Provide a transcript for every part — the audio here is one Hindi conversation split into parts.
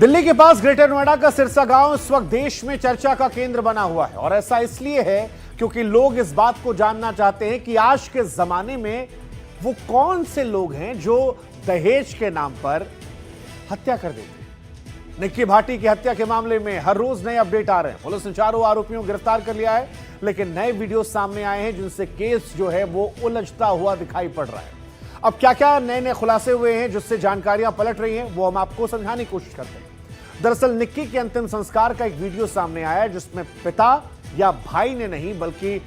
दिल्ली के पास ग्रेटर नोएडा का सिरसा गांव इस वक्त देश में चर्चा का केंद्र बना हुआ है और ऐसा इसलिए है क्योंकि लोग इस बात को जानना चाहते हैं कि आज के जमाने में वो कौन से लोग हैं जो दहेज के नाम पर हत्या कर देते हैं। निक्की भाटी की हत्या के मामले में हर रोज नए अपडेट आ रहे हैं। पुलिस ने चारों आरोपियों को गिरफ्तार कर लिया है, लेकिन नए वीडियो सामने आए हैं जिनसे केस जो है वो उलझता हुआ दिखाई पड़ रहा है। अब क्या क्या नए नए खुलासे हुए हैं जिससे जानकारियां पलट रही हैं, वो हम आपको समझाने की कोशिश करते हैं। दरअसल निक्की के अंतिम संस्कार का एक वीडियो सामने आया है जिसमें पिता या भाई ने नहीं बल्कि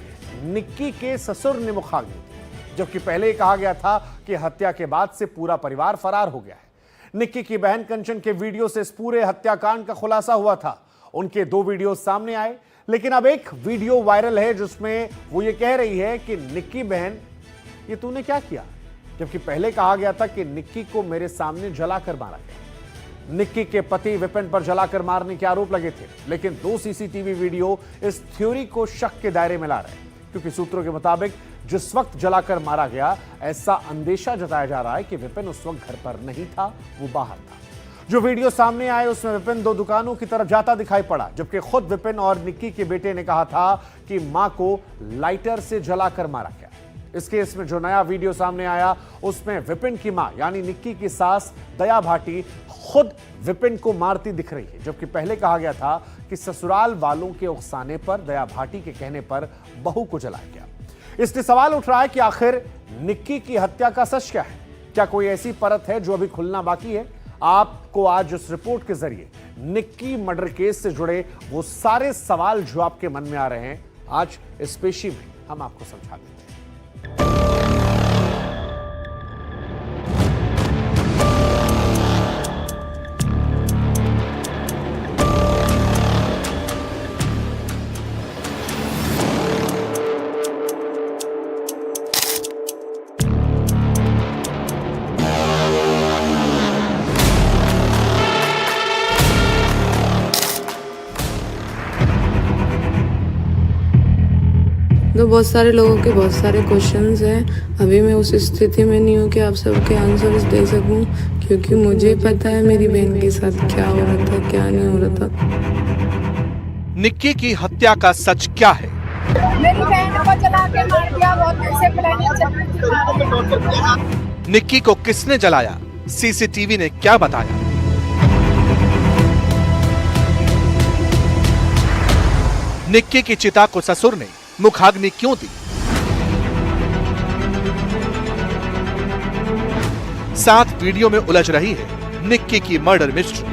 निक्की के ससुर ने मुखाग्नि दी, जबकि पहले ही कहा गया था कि हत्या के बाद से पूरा परिवार फरार हो गया है। निक्की की बहन कंचन के वीडियो से इस पूरे हत्याकांड का खुलासा हुआ था। उनके 2 वीडियो सामने आए, लेकिन अब एक वीडियो वायरल है जिसमें वो ये कह रही है कि निक्की बहन, ये तूने क्या किया, जबकि पहले कहा गया था कि निक्की को मेरे सामने जलाकर मारा गया। निक्की के पति विपिन पर जलाकर मारने के आरोप लगे थे, लेकिन 2 सीसीटीवी वीडियो इस थ्योरी को शक के दायरे में ला रहे हैं, क्योंकि सूत्रों के मुताबिक जिस वक्त जलाकर मारा गया ऐसा अंदेशा जताया जा रहा है कि विपिन उस वक्त घर पर नहीं था, वो बाहर था। जो वीडियो सामने आए उसमें विपिन 2 दुकानों की तरफ जाता दिखाई पड़ा, जबकि खुद विपिन और निक्की के बेटे ने कहा था कि मां को लाइटर से जलाकर मारा गया। इस केस में जो नया वीडियो सामने आया उसमें विपिन की मां यानी निक्की की सास दया भाटी खुद विपिन को मारती दिख रही है, जबकि पहले कहा गया था कि ससुराल वालों के उकसाने पर दया भाटी के कहने पर बहू को जलाया गया। इसलिए सवाल उठ रहा है कि आखिर निक्की की हत्या का सच क्या है। क्या कोई ऐसी परत है जो अभी खुलना बाकी है? आपको आज इस रिपोर्ट के जरिए निक्की मर्डर केस से जुड़े वो सारे सवाल जो आपके मन में आ रहे हैं, आज इस पेशी में हम आपको समझा देते हैं। तो बहुत सारे लोगों के बहुत सारे क्वेश्चंस हैं। अभी मैं उस स्थिति में नहीं हूँ कि आप सबके आंसर्स दे सकूं, क्योंकि मुझे पता है मेरी बहन के साथ क्या हो रहा था, क्या नहीं हो रहा था। निक्की की हत्या का सच क्या है? मेरी बहन को जला के मार दिया, बहुत देर से प्लानिंग चल रही थी। निक्की को किसने जलाया? सीसीटीवी ने क्या बताया? निक्की की चिता को ससुर ने मुखाग्नि क्यों दी? साथ वीडियो में उलझ रही है निक्की की मर्डर मिस्ट्री।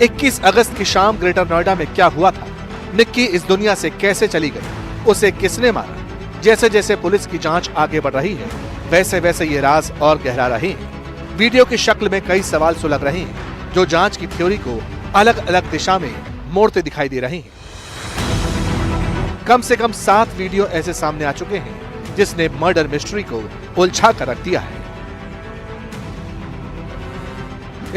इक्कीस अगस्त की शाम ग्रेटर नोएडा में क्या हुआ था? निक्की इस दुनिया से कैसे चली गई? उसे किसने मारा? जैसे जैसे पुलिस की जांच आगे बढ़ रही है, वैसे वैसे ये राज और गहरा रहे हैं। वीडियो की शक्ल में कई सवाल सुलग रहे हैं जो जांच की थ्योरी को अलग अलग दिशा में मोड़ते दिखाई दे रहे हैं। कम से कम 7 वीडियो ऐसे सामने आ चुके हैं जिसने मर्डर मिस्ट्री को उलझा कर रख दिया है।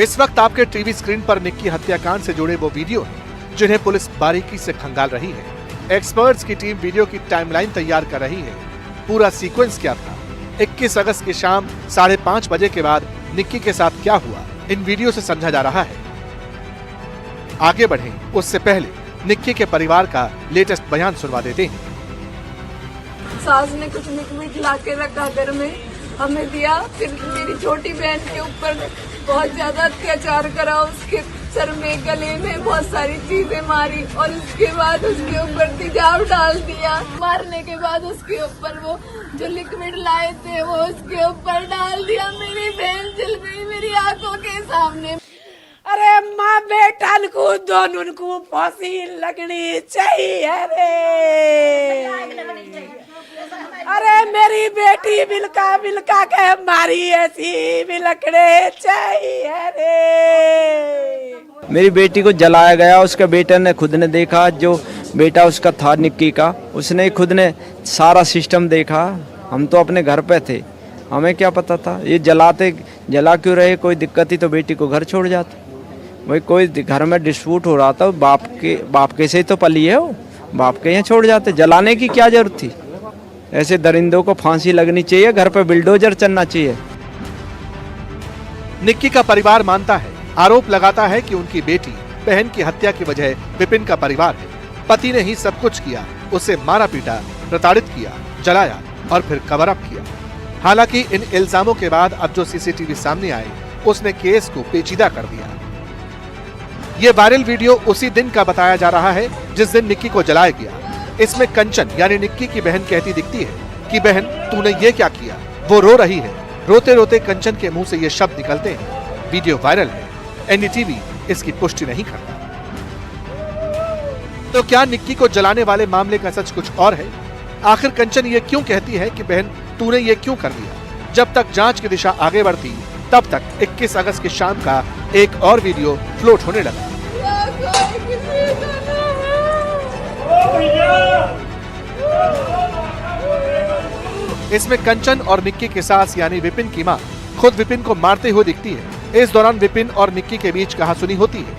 इस वक्त आपके टीवी स्क्रीन पर निक्की हत्याकांड से जुड़े वो वीडियो हैं जिन्हें पुलिस बारीकी से खंगाल रही है। एक्सपर्ट्स की टीम वीडियो की टाइमलाइन तैयार कर रही है। पूरा सीक्वेंस क्या था? 21 अगस्त की शाम 5:30 बजे के बाद निक्की के साथ क्या हुआ, इन वीडियो से समझा जा रहा है। आगे बढ़ें उससे पहले निक्की के परिवार का लेटेस्ट बयान सुनवा देते हैं। सास ने कुछ लिक्विड ला के रखा घर में, हमें दिया। फिर मेरी छोटी बहन के ऊपर बहुत ज्यादा अत्याचार करा, उसके सर में गले में बहुत सारी चीजें मारी और उसके बाद उसके ऊपर तेजाब डाल दिया। मारने के बाद उसके ऊपर वो जो लिक्विड लाए थे वो उसके ऊपर डाल दिया। मेरी बहन जल गई मेरी आंखों के सामने। अरे माँ बेटा को दोनों को फांसी लगनी चाहिए रे। अरे मेरी बेटी बिलका बिलका के मारी, ऐसी बिलकड़े चाहिए रे। मेरी बेटी को जलाया गया, उसके बेटे ने खुद ने देखा, जो बेटा उसका था निक्की का, उसने खुद ने सारा सिस्टम देखा। हम तो अपने घर पे थे, हमें क्या पता था ये जला क्यों रहे। कोई दिक्कत ही तो बेटी को घर छोड़ जाते। वही कोई घर में डिस्प्यूट हो रहा था, बाप के से ही तो पली है वो, बाप के यहाँ छोड़ जाते। जलाने की क्या जरूरत थी? ऐसे दरिंदों को फांसी लगनी चाहिए, घर पे बिल्डोजर चलना चाहिए। निक्की का परिवार मानता है, आरोप लगाता है कि उनकी बेटी बहन की हत्या की वजह विपिन का परिवार है। पति ने ही सब कुछ किया, उसे मारा पीटा, प्रताड़ित किया, जलाया और फिर कवर अप किया। हालांकि इन इल्जामों के बाद अब जो सीसीटीवी सामने आए, उसने केस को पेचीदा कर दिया। ये वायरल वीडियो उसी दिन का बताया जा रहा है जिस दिन निक्की को जलाया गया। इसमें कंचन यानी निक्की की बहन कहती दिखती है कि बहन तूने ये क्या किया। वो रो रही है। रोते रोते कंचन के मुंह से ये शब्द निकलते हैं। वीडियो वायरल है, एनडीटीवी इसकी पुष्टि नहीं करता। तो क्या निक्की को जलाने वाले मामले का सच कुछ और है? आखिर कंचन ये क्यों कहती है कि बहन तूने ये क्यों कर दिया? जब तक जांच की दिशा आगे बढ़ती, तब तक 21 अगस्त की शाम का एक और वीडियो फ्लोट होने लगा। इसमें कंचन और निक्की की सास यानी विपिन की मां खुद विपिन को मारते हुए दिखती है। इस दौरान विपिन और निक्की के बीच कहासुनी होती है।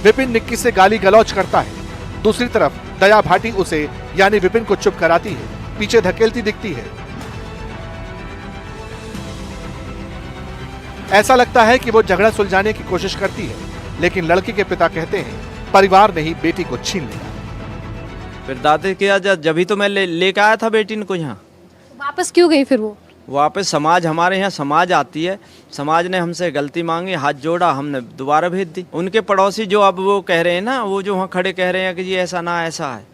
विपिन निक्की से गाली गलौज करता है। दूसरी तरफ दया भाटी उसे यानी विपिन को चुप कराती है, पीछे धकेलती दिखती है। ऐसा लगता है कि वो झगड़ा सुलझाने की कोशिश करती है, लेकिन लड़की के पिता कहते हैं परिवार ने ही बेटी को छीन लिया। फिर दादी किया जब ही तो मैं लेके आया था बेटी को यहाँ। वापस क्यों गई फिर वो? वापस समाज, हमारे यहाँ समाज आती है, समाज ने हमसे गलती मांगी, हाथ जोड़ा, हमने दोबारा भेज दी। उनके पड़ोसी जो अब वो कह रहे हैं ना, वो जो वहाँ खड़े कह रहे हैं कि ये ऐसा ना ऐसा है,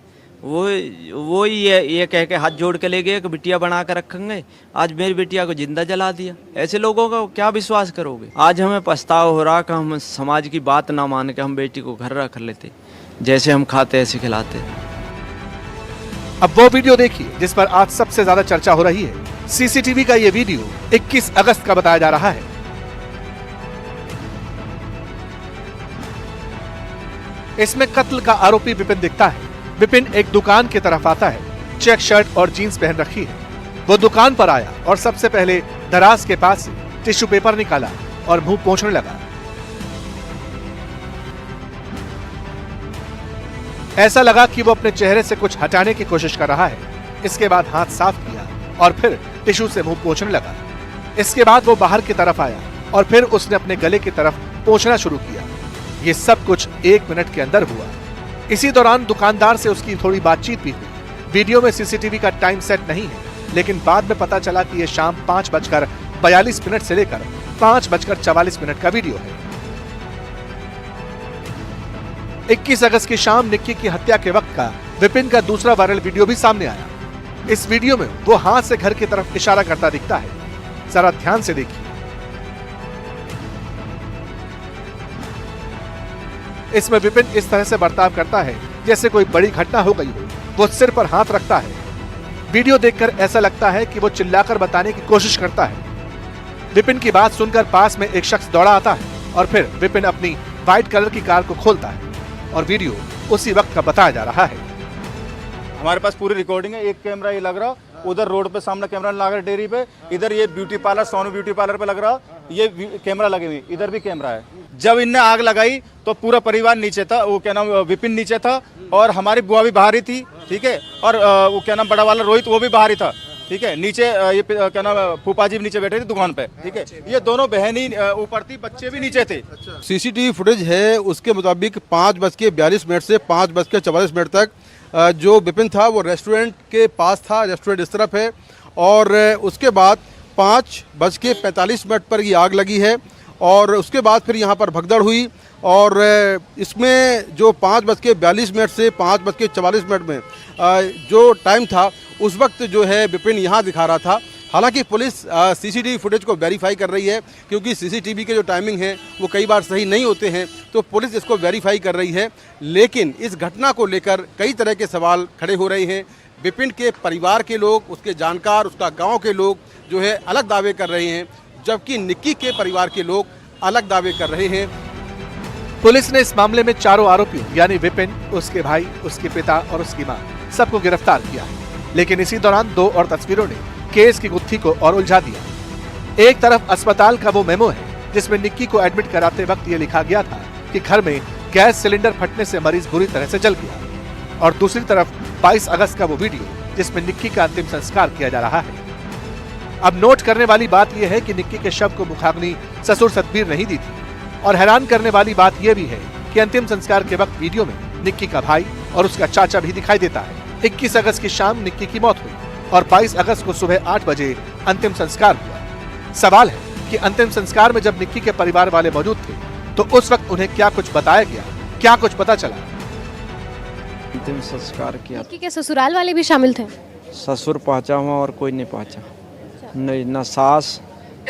वो ये कह के हाथ जोड़ के ले गए कि बिटिया बना कर रखेंगे। आज मेरी बिटिया को जिंदा जला दिया। ऐसे लोगों का क्या विश्वास करोगे? आज हमें पछतावा हो रहा कि हम समाज की बात ना मान के हम बेटी को घर रख लेते, जैसे हम खाते ऐसे खिलाते। अब वो वीडियो देखिए जिस पर आज सबसे ज्यादा चर्चा हो रही है। सीसीटीवी का ये वीडियो 21 अगस्त का बताया जा रहा है। इसमें कत्ल का आरोपी विपिन दिखता है। विपिन एक दुकान की तरफ आता है। चेक शर्ट और जीन्स पहन रखी है। वो दुकान पर आया और सबसे पहले दराज के पास से टिश्यू पेपर निकाला और मुंह पोंछने लगा। ऐसा लगा कि वो अपने चेहरे से कुछ हटाने की कोशिश कर रहा है। इसके बाद हाथ साफ किया और फिर टिश्यू से मुंह पोंछने लगा। इसके बाद वो बाहर की तरफ आया और फिर उसने अपने गले की तरफ पोंछना शुरू किया। ये सब कुछ 1 मिनट के अंदर हुआ। इसी दौरान दुकानदार से उसकी थोड़ी बातचीत भी हुई। वीडियो में सीसीटीवी का टाइम सेट नहीं है, लेकिन बाद में पता चला कि यह शाम 5:42 से लेकर 5:44 का वीडियो है। 21 अगस्त की शाम निक्की की हत्या के वक्त का विपिन का दूसरा वायरल वीडियो भी सामने आया। इस वीडियो में वो हाथ से घर की तरफ इशारा करता दिखता है। जरा ध्यान से देखिए। इसमें विपिन इस तरह से बर्ताव करता है जैसे कोई बड़ी घटना हो गई हो। वो सिर पर हाथ रखता है। वीडियो देखकर ऐसा लगता है कि वो चिल्लाकर बताने की कोशिश करता है। विपिन की बात सुनकर पास में एक शख्स दौड़ा आता है और फिर विपिन अपनी व्हाइट कलर की कार को खोलता है और वीडियो उसी वक्त का बताया जा रहा है। हमारे पास पूरी रिकॉर्डिंग है। एक कैमरा ये लग रहा, उधर रोड पे सामने कैमरा लगा रहा डेयरी पे, इधर ये beauty parlour Sonu beauty parlour पे लग रहा, ये कैमरा लगे हुए, इधर भी कैमरा है। जब इनने आग लगाई तो पूरा परिवार नीचे था, वो क्या नाम विपिन नीचे था और हमारी बुआ भी बाहर ही थी, ठीक है, और वो क्या नाम बड़ा वाला रोहित वो भी बाहर ही था, ठीक है। नीचे ये क्या नाम फूफा जी भी नीचे बैठे थे दुकान पे, ठीक है। ये दोनों बहन ही ऊपर थी, बच्चे भी नीचे थे। सीसीटीवी फुटेज है उसके मुताबिक 5:42 से 5:44 तक जो विपिन था वो रेस्टोरेंट के पास था। रेस्टोरेंट इस तरफ है और उसके बाद 5:45 पर ये आग लगी है और उसके बाद फिर यहाँ पर भगदड़ हुई और इसमें जो 5:42 से 5:44 में जो टाइम था उस वक्त जो है विपिन यहाँ दिखा रहा था। हालांकि पुलिस सीसीटीवी फुटेज को वेरीफाई कर रही है क्योंकि सीसीटीवी के जो टाइमिंग है वो कई बार सही नहीं होते हैं, तो पुलिस इसको वेरीफाई कर रही है। लेकिन इस घटना को लेकर कई तरह के सवाल खड़े हो रहे हैं। विपिन के परिवार के लोग, उसके जानकार, उसका गांव के लोग जो है अलग दावे कर रहे हैं, जबकि निक्की के परिवार के लोग अलग दावे कर रहे हैं। पुलिस ने इस मामले में चारों आरोपियों यानी विपिन, उसके भाई, उसके पिता और उसकी मां सबको गिरफ्तार किया है। लेकिन इसी दौरान 2 और तस्वीरों ने केस की गुत्थी को और उलझा दिया। एक तरफ अस्पताल का वो मेमो है जिसमें निक्की को एडमिट कराते वक्त ये लिखा गया था कि घर में गैस सिलेंडर फटने से मरीज बुरी तरह से जल गया। और दूसरी तरफ 22 अगस्त का वो वीडियो जिसमें निक्की का अंतिम संस्कार किया जा रहा है। अब नोट करने वाली बात यह है कि निक्की के शव को मुखाग्नि ससुर सतबीर नहीं दी थी और हैरान करने वाली बात यह भी है कि अंतिम संस्कार के वक्त वीडियो में निक्की का भाई और उसका चाचा भी दिखाई देता है। 21 अगस्त की शाम निक्की की मौत हुई और 22 अगस्त को सुबह 8 बजे अंतिम संस्कार हुआ। सवाल है कि अंतिम संस्कार में जब निक्की के परिवार वाले मौजूद थे तो उस वक्त उन्हें क्या कुछ बताया गया, क्या कुछ पता चला? अंतिम संस्कार किया। निक्की के ससुराल वाले भी शामिल थे? ससुर पहुंचा हुआ और कोई नहीं पहुंचा, नहीं, ना सास,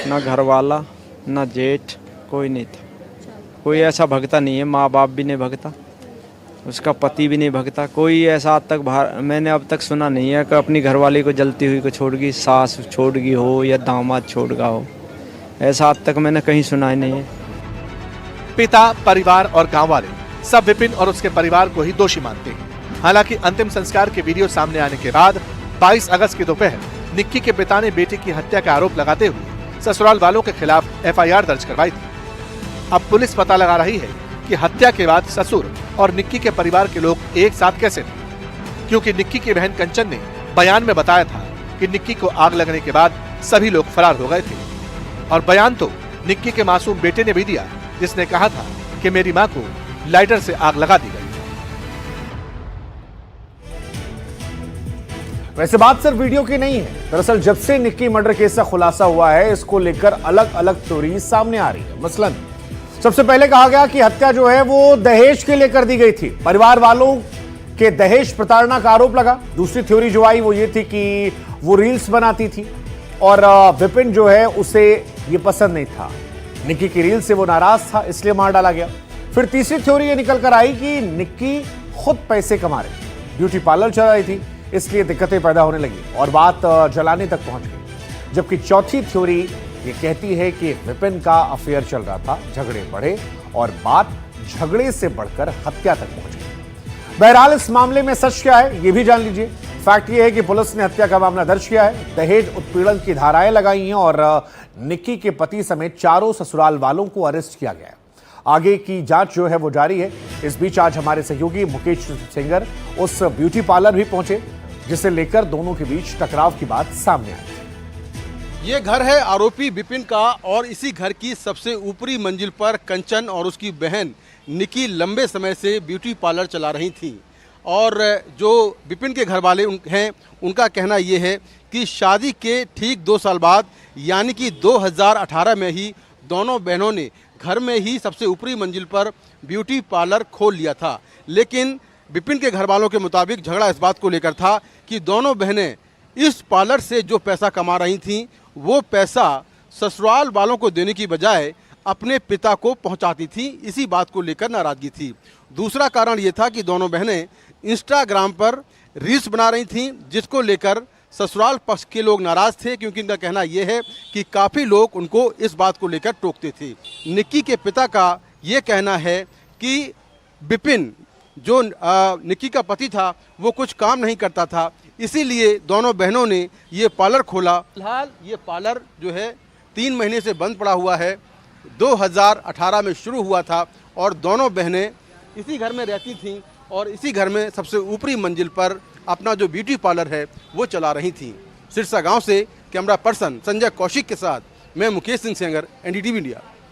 ना घर वाला, ना जेठ, कोई नहीं था। कोई ऐसा भगता नहीं है, माँ बाप भी नहीं भगता, उसका पति भी नहीं भगता। कोई ऐसा आज तक मैंने अब तक सुना नहीं है कि अपनी घरवाली को जलती हुई को छोड़ गई, सास छोड़ गई हो या दामाद छोड़ गया हो, ऐसा आज तक मैंने कहीं सुना ही नहीं है। पिता, परिवार और गांव वाले सब विपिन और उसके परिवार को ही दोषी मानते हैं। हालांकि अंतिम संस्कार के वीडियो सामने आने के बाद 22 अगस्त की दोपहर निक्की के पिता ने बेटी की हत्या का आरोप लगाते हुए ससुराल वालों के खिलाफ एफआईआर दर्ज करवाई थी। अब पुलिस पता लगा रही है कि हत्या के बाद ससुर और निक्की के परिवार के लोग एक साथ कैसे थे, क्योंकि निक्की की बहन कंचन ने बयान में बताया था कि निक्की को आग लगने के बाद सभी लोग फरार हो गए थे। और बयान तो निक्की के मासूम बेटे ने भी दिया, जिसने कहा था कि मेरी मां को लाइटर से आग लगा दी गई। वैसे बात सिर्फ वीडियो की नहीं है। दरअसल जब से निक्की मर्डर केस का खुलासा हुआ है, इसको लेकर अलग अलग थ्योरी सामने आ रही है। मसलन सबसे पहले कहा गया कि हत्या जो है वो दहेज के लिए कर दी गई थी, परिवार वालों के दहेज प्रताड़ना का आरोप लगा। दूसरी थ्योरी जो आई वो ये थी कि वो रील्स बनाती थी और विपिन जो है उसे ये पसंद नहीं था, निक्की की रील से वो नाराज था, इसलिए मार डाला गया। फिर तीसरी थ्योरी ये निकल कर आई कि निक्की खुद पैसे कमा रही थी, ब्यूटी पार्लर चला रही थी, इसलिए दिक्कतें पैदा होने लगी और बात जलाने तक पहुंच गई। जबकि चौथी थ्योरी ये कहती है कि विपिन का अफेयर चल रहा था, झगड़े बढ़े और बात झगड़े से बढ़कर हत्या तक पहुंच गई। बहरहाल इस मामले में सच क्या है ये भी जान लीजिए। फैक्ट ये है कि पुलिस ने हत्या का मामला दर्ज किया है, दहेज उत्पीड़न की धाराएं लगाई हैं और निक्की के पति समेत चारों ससुराल वालों को अरेस्ट किया गया है। आगे की जांच जो है वो जारी है। इस बीच आज हमारे सहयोगी मुकेश सेंगर उस ब्यूटी पार्लर भी पहुंचे जिसे लेकर दोनों के बीच टकराव की बात सामने आई। ये घर है आरोपी विपिन का और इसी घर की सबसे ऊपरी मंजिल पर कंचन और उसकी बहन निक्की लंबे समय से ब्यूटी पार्लर चला रही थी। और जो विपिन के घर वाले हैं उनका कहना ये है कि शादी के ठीक 2 साल बाद यानी कि 2018 में ही दोनों बहनों ने घर में ही सबसे ऊपरी मंजिल पर ब्यूटी पार्लर खोल लिया था। लेकिन विपिन के घर वालों के मुताबिक झगड़ा इस बात को लेकर था कि दोनों बहनें इस पार्लर से जो पैसा कमा रही थीं वो पैसा ससुराल वालों को देने की बजाय अपने पिता को पहुंचाती थी। इसी बात को लेकर नाराजगी थी। दूसरा कारण ये था कि दोनों बहनें इंस्टाग्राम पर रील्स बना रही थीं, जिसको लेकर ससुराल पक्ष के लोग नाराज थे, क्योंकि इनका कहना यह है कि काफ़ी लोग उनको इस बात को लेकर टोकते थे। निक्की के पिता का ये कहना है कि विपिन जो निक्की का पति था वो कुछ काम नहीं करता था, इसीलिए दोनों बहनों ने ये पार्लर खोला। फिलहाल ये पार्लर जो है 3 महीने से बंद पड़ा हुआ है। 2018 में शुरू हुआ था और दोनों बहनें इसी घर में रहती थीं और इसी घर में सबसे ऊपरी मंजिल पर अपना जो ब्यूटी पार्लर है वो चला रही थीं। सिरसा गांव से कैमरा पर्सन संजय कौशिक के साथ मैं मुकेश सिंह सेंगर, NDTV इंडिया।